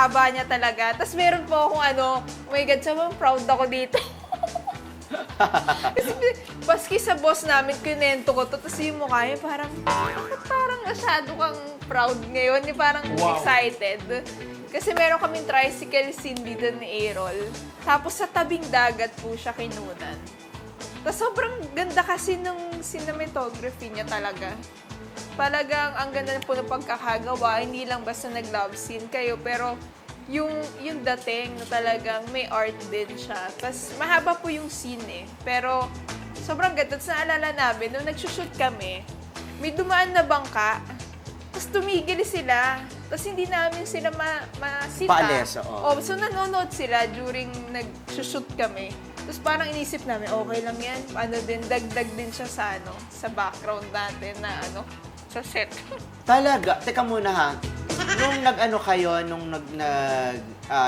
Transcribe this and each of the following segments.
haba niya talaga. Tapos meron po akong ano, oh my God, sobrang proud ako dito. Kasi baski sa boss namin, kinento ko to, tapos yung mukha niya parang, bakit parang masyado kang proud ngayon? Yung parang excited. Kasi meron kaming tricycle scene dito ni Errol. Tapos sa tabing dagat po siya kinunan. Tapos sobrang ganda kasi ng cinematography niya talaga. Talagang ang ganda po ng pagkakagawa, hindi lang basta nag-love scene kayo, pero yung dating na talagang may art din siya. Tapos mahaba po yung scene eh. Pero sobrang ganda. Tapos naalala namin, nung nagsushoot kami, may dumaan na bangka. Tapos tumigil sila. Tapos hindi namin sila masita. Paalis, oo. So nanonood sila during nagsushoot kami. Tapos parang inisip namin, okay lang yan. Ano din, dagdag din siya sa sa background natin na sa set. Talaga? Teka muna ha. Nung nag-ano kayo, nung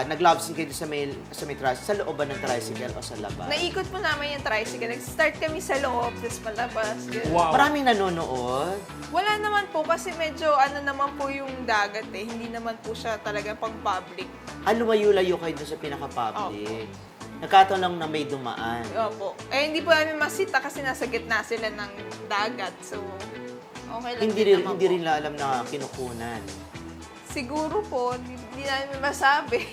nag-love scene kayo sa may tricycle, sa loob ba ng tricycle o sa labas? Naikot po namin yung tricycle. Nag-start kami sa loob, tapos palabas. Wow. Maraming nanonood? Wala naman po kasi medyo naman po yung dagat eh. Hindi naman po siya talaga pang-public. Lumayo-layo kayo dun sa pinaka-public. Nagkataon lang na may dumaan. Opo. Eh, hindi po namin masita kasi nasa gitna sila ng dagat. So, okay lang din naman Hindi po. rin alam na kinukunan. Siguro po, hindi namin masabi.